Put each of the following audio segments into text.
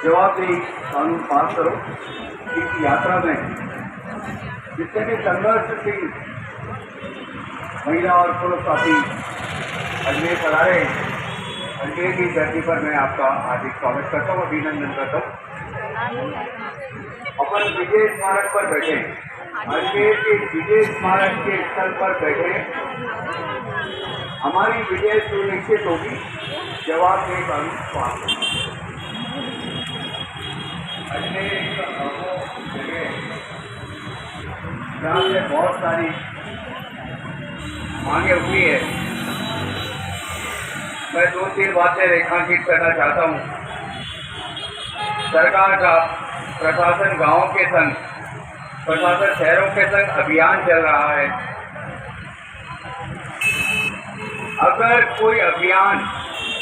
जवाबदेही कानून पास करो। इस यात्रा में जितने भी संघर्षशील महिला और पुरुष साथी अजमेर पधारे रहे हैं, अजमेर की धरती पर मैं आपका हार्दिक स्वागत करता हूँ, अभिनंदन करता हूँ। अपन विजय स्मारक पर बैठे, अजमेर के विजय स्मारक के स्थल पर बैठे, हमारी विजय सुनिश्चित होगी। जवाबदेही कानून पास होगा। अजमेर एक जगह जहाँ से बहुत सारी मांगे हुई है। मैं 2-3 बातें रेखांकित करना चाहता हूँ। सरकार का प्रशासन गांवों के संग, प्रशासन शहरों के संग अभियान चल रहा है। अगर कोई अभियान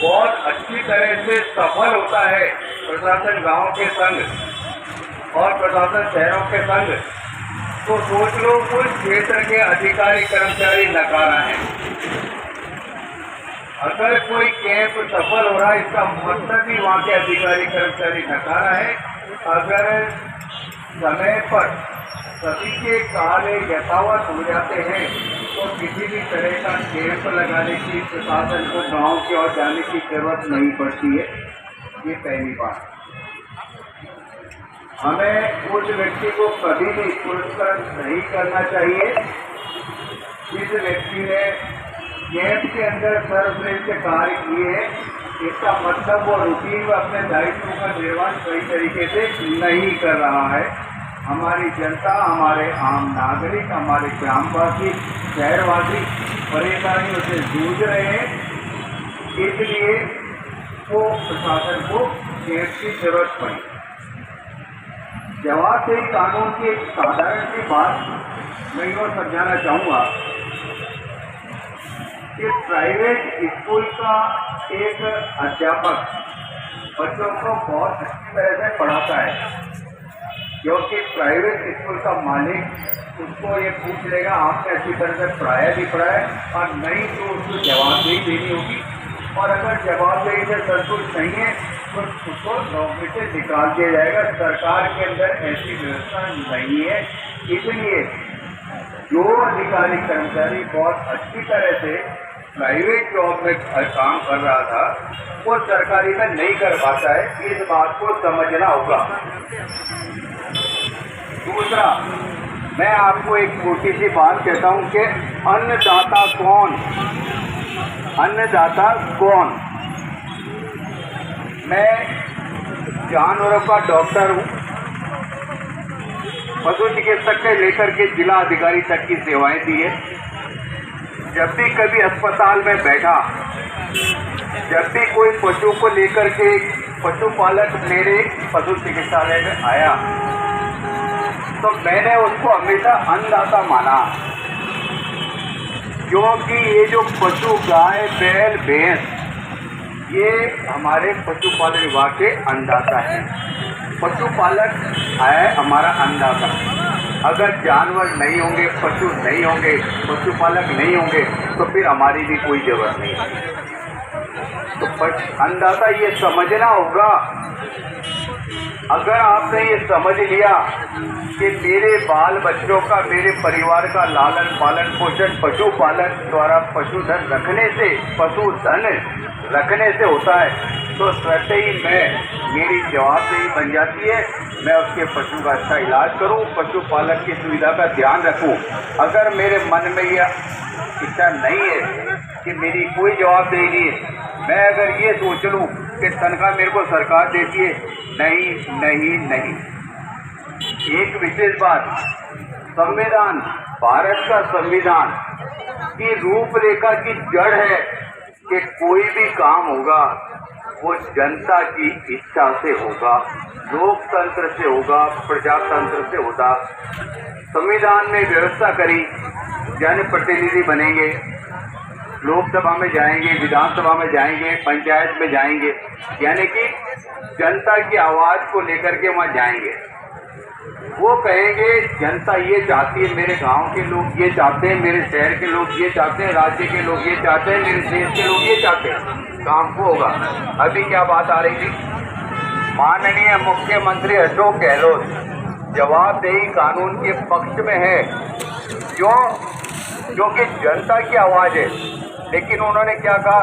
बहुत अच्छी तरह से सफल होता है प्रशासन गांवों के संग और प्रशासन शहरों के संग, तो सोच लो उस क्षेत्र के अधिकारी कर्मचारी नकारा है। अगर कोई कैंप सफल हो रहा है, इसका मतलब ही वहाँ के अधिकारी कर्मचारी नकारा है। अगर समय पर सभी के कार्य यथावत हो जाते हैं तो किसी भी तरह का कैंप लगाने की प्रशासन को गांव की ओर जाने की जरूरत नहीं पड़ती है। ये पहली बात। हमें उस व्यक्ति को कभी भी पुरस्कृत नहीं करना चाहिए जिस व्यक्ति ने कैंप के अंदर सर्वश्रेष्ठ कार्य किए हैं। इसका मतलब वो रूटीन में अपने दायित्वों का निर्वहन सही तरीके से नहीं कर रहा है। हमारी जनता, हमारे आम नागरिक, हमारे ग्रामवासी, शहरवासी परेशानियों से जूझ रहे हैं। इसलिए वो प्रशासन को कैंप की जरूरत पड़ी। जवाबदेही कानून की एक साधारण सी बात मैं और समझाना चाहूँगा कि प्राइवेट स्कूल का एक अध्यापक बच्चों को बहुत अच्छी तरह से पढ़ाता है, क्योंकि प्राइवेट स्कूल का मालिक उसको ये पूछ लेगा आपने अच्छी तरह से पढ़ाया नहीं पढ़ाया, और नहीं तो उसको जवाबदेही देनी होगी। और अगर जवाबदेही से संतुष्ट नहीं है तो उसको नौकरी से निकाल दिया जाएगा। सरकार के अंदर ऐसी व्यवस्था नहीं है। इसलिए जो अधिकारी कर्मचारी बहुत अच्छी तरह से प्राइवेट जॉब में काम कर रहा था वो सरकारी में नहीं कर पाता है। इस बात को समझना होगा। दूसरा, मैं आपको एक छोटी सी बात कहता हूं कि अन्नदाता कौन? अन्नदाता कौन? मैं जानवरों का डॉक्टर हूं, पशु चिकित्सक से लेकर के जिला अधिकारी तक की सेवाएं दी है। जब भी कभी अस्पताल में बैठा, जब भी कोई पशु को लेकर के पशुपालक मेरे पशु चिकित्सालय में आया तो मैंने उसको हमेशा अन्नदाता माना, क्योंकि ये जो पशु गाय, बैल, भैंस, ये हमारे पशुपालन विभाग के अन्नदाता हैं। पशुपालक है हमारा अन्नदाता। अगर जानवर नहीं होंगे, पशु नहीं होंगे, पशुपालक नहीं होंगे तो फिर हमारी भी कोई जरूरत नहीं है। तो अन्नदाता ये समझना होगा। अगर आपने ये समझ लिया कि मेरे बाल बच्चों का, मेरे परिवार का लालन पालन पोषण पशुपालक द्वारा पशुधन रखने से, पशुधन रखने से होता है, तो स्वतः ही मेरी जवाबदेही बन जाती है। मैं उसके पशु का अच्छा इलाज करूं, पशुपालक की सुविधा का ध्यान रखूं। अगर मेरे मन में यह इच्छा नहीं है कि मेरी कोई जवाबदेही नहीं है, मैं अगर ये सोच लूं कि तनख्वाह मेरे को सरकार देती है, नहीं नहीं नहीं। एक विशेष बात, संविधान, भारत का संविधान की रूपरेखा की जड़ है कि कोई भी काम होगा वो जनता की इच्छा से होगा, लोकतंत्र से होगा, प्रजातंत्र से होगा। संविधान में व्यवस्था करी, जनप्रतिनिधि बनेंगे, लोकसभा में जाएंगे, विधानसभा में जाएंगे, पंचायत में जाएंगे, यानी कि जनता की आवाज को लेकर के वहाँ जाएंगे। वो कहेंगे जनता ये चाहती है, मेरे गांव के लोग ये चाहते हैं, मेरे शहर के लोग ये चाहते हैं, राज्य के लोग ये चाहते हैं, मेरे देश के लोग ये चाहते हैं, काम को होगा। अभी क्या बात आ रही थी, माननीय मुख्यमंत्री अशोक गहलोत जवाबदेही कानून के पक्ष में है, जो कि जनता की आवाज है। लेकिन उन्होंने क्या कहा,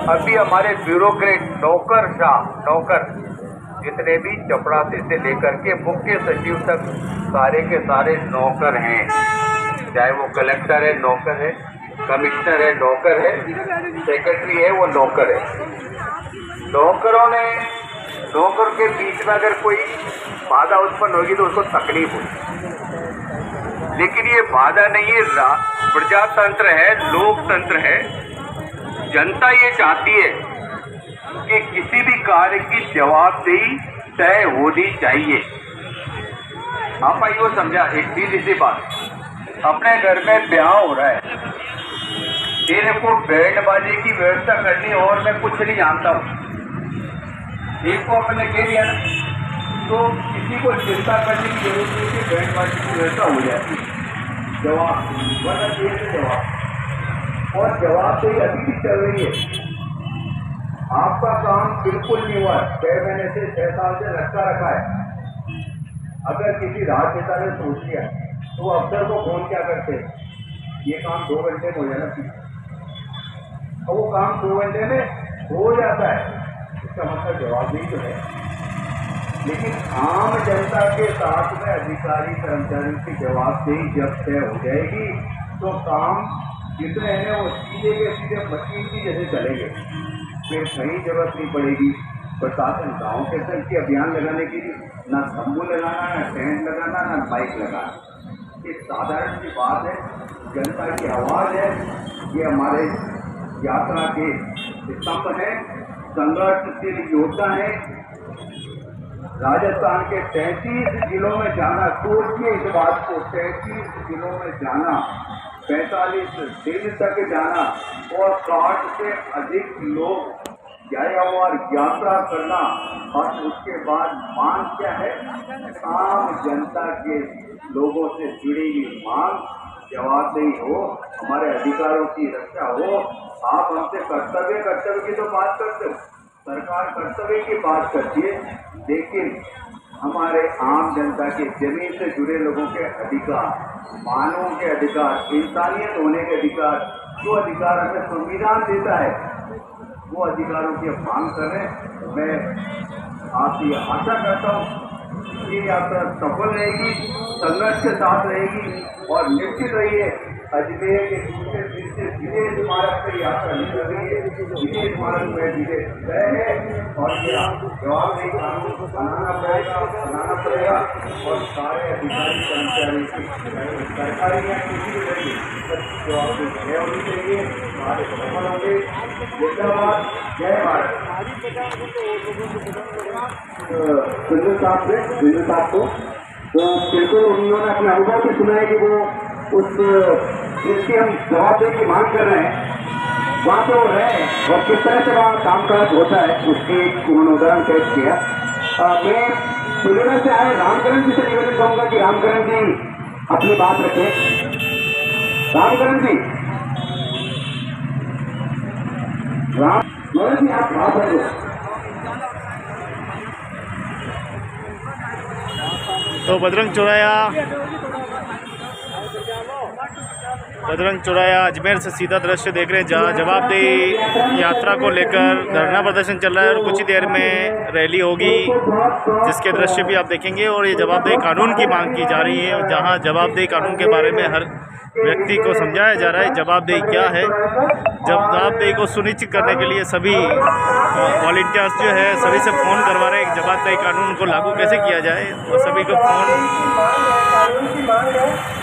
अभी हमारे ब्यूरोक्रेट नौकर जितने भी चपरासी से लेकर के मुख्य सचिव तक सारे के सारे नौकर हैं, चाहे वो कलेक्टर है नौकर है, कमिश्नर है नौकर है, सेक्रेटरी है वो नौकर है। नौकर के बीच में अगर कोई बाधा उत्पन्न होगी तो उसको तकलीफ होगी, लेकिन ये बाधा नहीं है, प्रजातंत्र है, लोकतंत्र है। जनता ये चाहती है कि किसी भी कार्य की जवाबदेही तय होनी चाहिए। आप आइए समझा, एक सीधी सी बात, अपने घर में ब्याह हो रहा है, तेरे को बैंड बाजे की व्यवस्था करनी और मैं कुछ नहीं जानता हूँ, एक को अपने कह दिया ना, तो किसी को चिंता करने की जरूरत नहीं कि बैंड बाजे की व्यवस्था हो जाती है। जवाब और जवाबदेही अभी भी चल रही है। आपका काम बिल्कुल नहीं हुआ, 6 महीने से 6 साल से लटका रखा है। अगर किसी राजनेता ने सोच लिया तो अफसर को फोन क्या करते, ये काम 2 घंटे में हो जाना, और वो काम 2 घंटे में हो जाता है, इसका मतलब जवाबदेही तो है। लेकिन आम जनता के साथ में अधिकारी कर्मचारियों की जवाबदेही जब तय हो जाएगी तो काम जितने हैं वो सीधे के सीधे मशीन की जैसे चलेंगे, फिर कहीं जरूरत नहीं पड़ेगी प्रशासन गाँव के तक के अभियान लगाने के लिए, ना तंबू लगाना, ना टेंट लगाना, ना बाइक लगाना। ये साधारण सी बात है, जनता की आवाज़ है, ये हमारे यात्रा के स्तंभ है, संघर्षशील योद्धा है। राजस्थान के 33 जिलों में जाना, सोचिए इस बात को, 33 जिलों में जाना, 45 दिन तक जाना और 60 से अधिक लोग और यात्रा करना, और उसके बाद मांग क्या है, आम जनता के लोगों से जुड़ी हुई मांग, जवाबदेही हो, हमारे अधिकारों की रक्षा हो। आप हमसे कर्तव्य की तो बात करते हो, सरकार कर्तव्य की बात करती है, लेकिन हमारे आम जनता के जमीन से जुड़े लोगों के अधिकार, मानव के अधिकार, इंसानियत होने के अधिकार, जो अधिकार हमें संविधान देता है, वो अधिकारों की मांग कर रहे हैं। मैं आपसे आशा करता हूँ ये यात्रा सफल रहेगी, संघर्ष के साथ रहेगी, और निश्चित रहिए अजमेर के दूसरे दिन से जिले स्मारक से यात्रा निकल रही है, जिले स्मारक में जिले गए हैं, और ये जवाबदेही कानून बनाना पड़ेगा और सारे अधिकारी कर्मचारी की सरकारी या किसी भी तरीके जवाबदेही होनी चाहिए, हमारे सफल होंगे। जिंदाबाद, जय भारत। बिंदु साहब को तो बिल्कुल उन्होंने अपने अनुभव से सुना है कि वो उस जिसकी हम जवाबदेही की मांग कर रहे हैं वहाँ पे वो रहे और किस तरह से वहाँ कामकाज होता है, उसकी उन्होंने उदाहरण पेश किया। मैं पुलिस से आए रामकरण जी से निवेदन करूंगा कि रामकरण जी अपनी बात रखें। रामकरण जी, आप बात रखें। तो बजरंग चौराया अजमेर से सीधा दृश्य देख रहे हैं, जहाँ जवाबदेही यात्रा को लेकर धरना प्रदर्शन चल रहा है और कुछ ही देर में रैली होगी, जिसके दृश्य भी आप देखेंगे। और ये जवाबदेही कानून की मांग की जा रही है, जहाँ जवाबदेही कानून के बारे में हर व्यक्ति को समझाया जा रहा है जवाबदेही क्या है। जवाबदेही को सुनिश्चित करने के लिए सभी वॉलंटियर्स जो है सभी से फ़ोन करवा रहे हैं जवाबदेही कानून को लागू कैसे किया जाए, और सभी को फ़ोन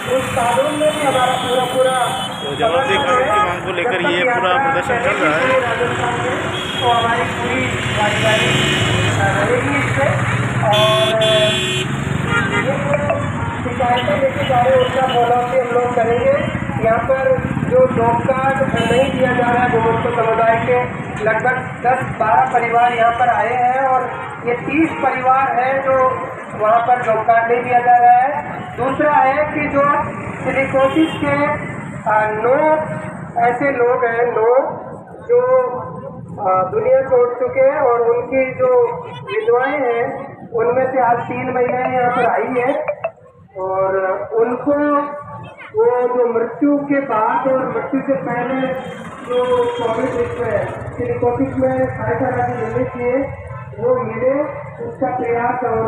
तो जवाबदेही कानून की मांग को लेकर ये पूरा प्रदर्शन चल रहा है। तो हमारी पूरी भागीदारी रहेगी इससे, और शिकायतें लेके जा रहे हैं, उसका फॉलोअप भी हम लोग करेंगे। यहाँ पर जो जॉब कार्ड नहीं दिया जा रहा है गोमुखपुर समुदाय के लगभग 10-12 परिवार यहाँ पर आए हैं और ये 30 परिवार हैं जो वहाँ पर जॉब कार्ड नहीं दिया जा रहा है। दूसरा है कि जो सिलिकोसिस के 9 ऐसे लोग हैं, 9 जो दुनिया छोड़ चुके हैं और उनकी जो विधवाएं हैं उनमें से आज 3 महिलाएं यहाँ पर आई हैं और उनको वो जो मृत्यु के बाद और मृत्यु से पहले जो कोविड सिलिकोसिस में सहायता राशि मिलनी चाहिए वो मिले, उसका प्रयास और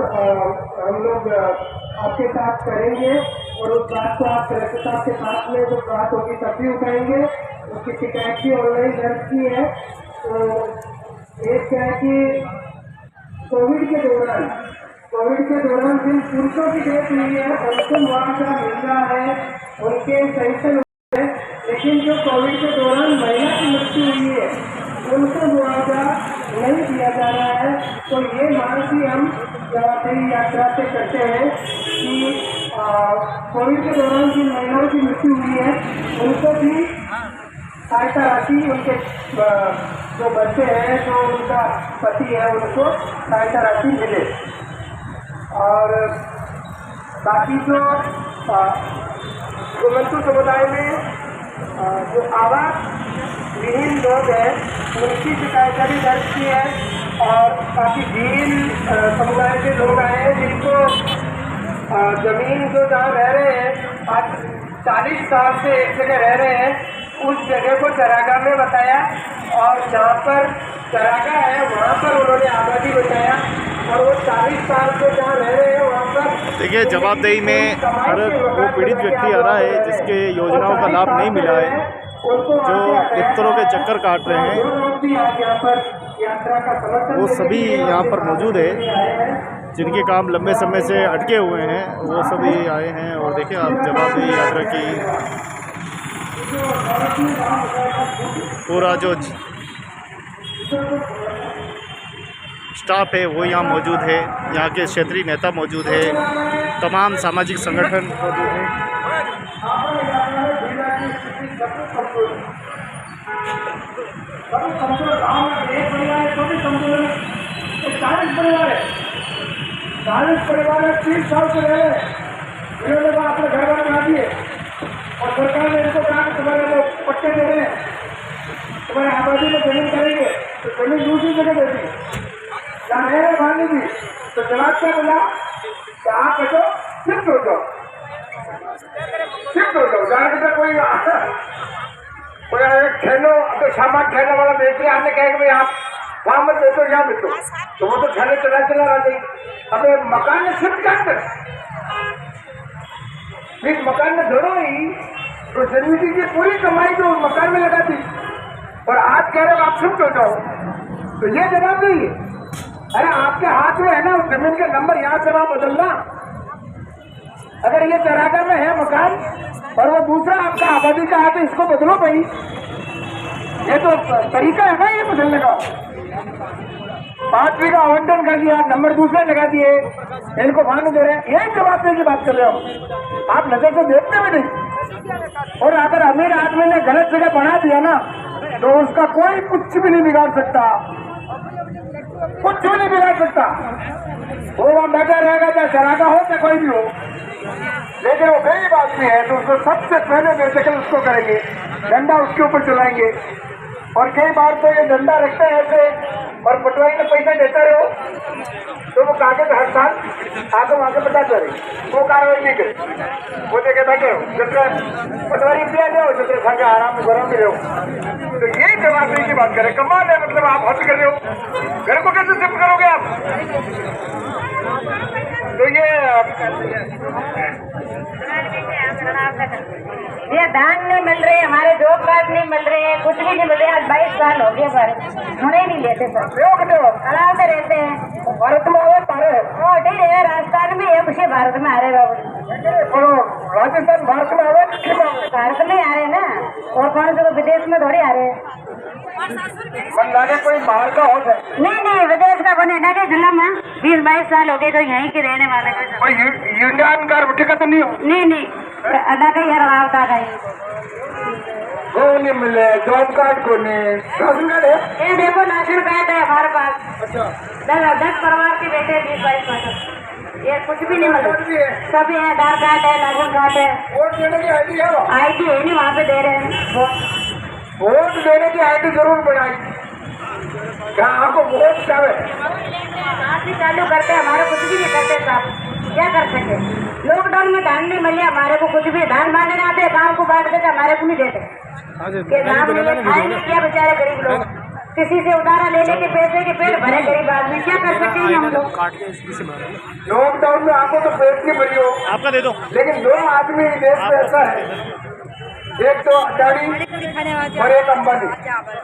हम लोग आपके साथ करेंगे और उस बात को आप कलेक्टर साहब के साथ में जो बात होगी तब भी उठाएंगे। उसकी शिकायत भी ऑनलाइन दर्ज की है। तो एक क्या है कि कोविड के दौरान जिन पुरुषों की डेथ हुई है उनको मुआवजा मिल रहा है, उनके सेंक्शन हुए हैं, लेकिन जो कोविड के दौरान महिला की मृत्यु हुई है उनको मुआवजा नहीं दिया जा रहा है। तो ये मांग भी हम जवाबदेही यात्रा से करते हैं कि कोविड के दौरान जिन महिलाओं की मृत्यु हुई है उनको भी सहायता राशि, उनके जो बच्चे हैं, जो उनका पति है, उनको सहायता राशि मिले। और बाकी जो गोमुखपुर समुदाय में जो आवास विहीन लोग हैं उनकी शिकायत भी दर्ज की है और काफ़ी भील समुदाय के लोग आए हैं जिनको जमीन जो जहाँ रह रहे हैं आज 40 साल से एक जगह रह रहे हैं, उस जगह को चरागाह में बताया और जहाँ पर चरागाह है वहाँ पर उन्होंने आबादी बताया और वो 40 साल से जहाँ रह रहे हैं वहाँ पर देखिए जवाबदेही में हर वो पीड़ित व्यक्ति आ रहा है जिसके योजनाओं का लाभ नहीं मिला है, जो दफ्तरों के चक्कर काट रहे हैं, वो सभी यहाँ पर मौजूद है। जिनके काम लंबे समय से अटके हुए हैं वो सभी आए हैं। और देखिए आप जवाबदेही यात्रा की पूरा जो स्टाफ है वो यहाँ मौजूद है, यहाँ के क्षेत्रीय नेता मौजूद है, तमाम सामाजिक संगठन मौजूद हैं। परिवार 30 साल से रहे, इन्होंने अपने घर वाले बना दिए और सरकार ने इनको कहा कि तुम्हारे लोग पट्टे दे रहे हैं, तुम्हारे आबादी में जमीन करेंगे तो जमीन दूसरी जगह दे दी, जहाँ रह रहे भानी दी। तो जवाब क्या बोला कि आप बैठो शिफ्ट हो जाओ, जहाँ बेटा कोई खेलो तो सामान खेलने वाला बेच रहे, आपने कहा कि भाई आप वहाँ मत बेचो यहाँ बेचो, तो वो तो खेले चला रहा नहीं। अब मकान में शिफ्ट कर इस मकान में धरो ही तो जिंदगी की पूरी कमाई तो मकान में लगा दी और आज कह रहे हो आप शिफ्ट हो जाओ, तो ये जवाब नहीं है। अरे आपके हाथ में है ना उस जमीन का नंबर, यहाँ से वहाँ बदलना। अगर ये चरागाह में है मकान और वो दूसरा आपका आबादी का है तो इसको बदलो भाई, ये तो तरीका है ना ये बदलने का। 5 बीघा आवंटन कर दिया, नंबर दूसरे लगा दिए, इनको भान दे रहे हैं, यही जवाब की बात कर रहे हो आप, नजर से देखते भी नहीं। और अगर अमीर आदमी ने गलत जगह बना दिया ना तो उसका कोई कुछ भी नहीं बिगाड़ सकता, कुछ भी नहीं बिगाड़ सकता। वो वहां बैठा रहेगा चाहे चरागा हो चाहे कोई भी हो, लेकिन वो गरीब आदमी है तो उसको सबसे पहले बेशकल उसको करेंगे, डंडा उसके ऊपर चलाएंगे। और कई बार तो ये डंडा रखते हैं ऐसे और पटवारी में पैसा देते रहो तो वो कागज हर साल आगे वहां से बता रहे, वो कार्रवाई नहीं करे, वो देखे बैठे हो जब पटवारी दिया जाओ जब खा के आराम में गरम भी रहो। तो यही जवाबदेही की बात करें, कमाल है। मतलब आप हद कर रहे हो, घर को कैसे शिफ्ट करोगे आप? तो ये धान नहीं मिल रहे, हमारे जॉब कार्ड नहीं मिल रहे, कुछ भी नहीं मिल रहे। आज 22 साल हो गए पर हमें नहीं लेते सर, अलाव में रहते हैं। भारत में आवे पारे ठीक है, राजस्थान में है, मुझे भारत में आ रहे बाबू, राजस्थान भारत में आवे, भारत में आ रहे ना, और कौन से विदेश में थोड़ी आ रहे हैं। मन लागे कोई बाहर का हो जाए, नहीं विदेश का बने ना के जिला में 20-22 साल हो गए, तो यहीं के रहने वाले कोई यूनियन का उठे का तो नहीं हो। नहीं अदा का यार आवता का वो नहीं मिले, जॉब कार्ड को नहीं, राशन कार्ड है। ये देखो राशन कार्ड है हमारे पास। अच्छा 10 परिवार के बेटे 20-22 वर्ष। ये कुछ भी नहीं मिला। वोट भी है, सभी है, आधार कार्ड है, राशन कार्ड है। वोट देने की आईडी है वो। आईडी है नहीं, वहाँ पे दे रहे हैं वोट। वोट देने की आईडी जरूर बनाई। क्या आपको वोट चाहे? आज भी चालू करते हैं, हमारे कुछ भी नहीं करते साहब, क्या कर सके। लॉकडाउन में धान नहीं मिले हमारे को, कुछ भी धान बांटने आते गाँव को बांट देते, हमारे को नहीं देते। कि गाँव में खाएंगे क्या बेचारे गरीब लोग, किसी से उधारा लेने के पैसे के पेट भरे गरीब आदमी, क्या कर सकेंगे हम लोग। लॉकडाउन में आपको तो पेट नहीं भरी हो, आपका दे दो। लेकिन 2 आदमी देश में ऐसा है, एक तो अडानी और एक अंबानी,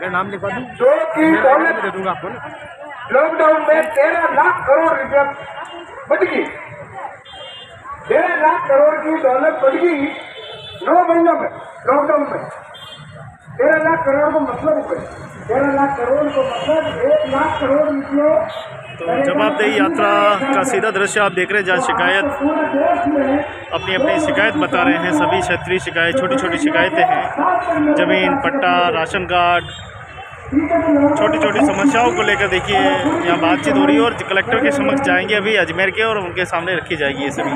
नाम लिखवा दूँ, 2 की दौलत दे दूंगा आपको। लॉकडाउन में 13 लाख करोड़ रुपया बढ़ गई। 13 लाख करोड़ की दौलत बढ़ गई 9 महीनों में। लॉकडाउन में 13 लाख करोड़ को मतलब 13 लाख करोड़ को मतलब 1 लाख करोड़ रुपये। तो जवाबदेही यात्रा का सीधा दृश्य आप देख रहे हैं, जहाँ शिकायत पूरे देश में अपनी अपनी शिकायत बता रहे हैं। सभी क्षेत्रीय शिकायत, छोटी छोटी शिकायतें हैं, जमीन, पट्टा, राशन कार्ड, छोटी छोटी समस्याओं को लेकर देखिए यहाँ बातचीत हो रही है और कलेक्टर के समक्ष जाएंगे अभी अजमेर के, और उनके सामने रखी जाएगी ये सभी।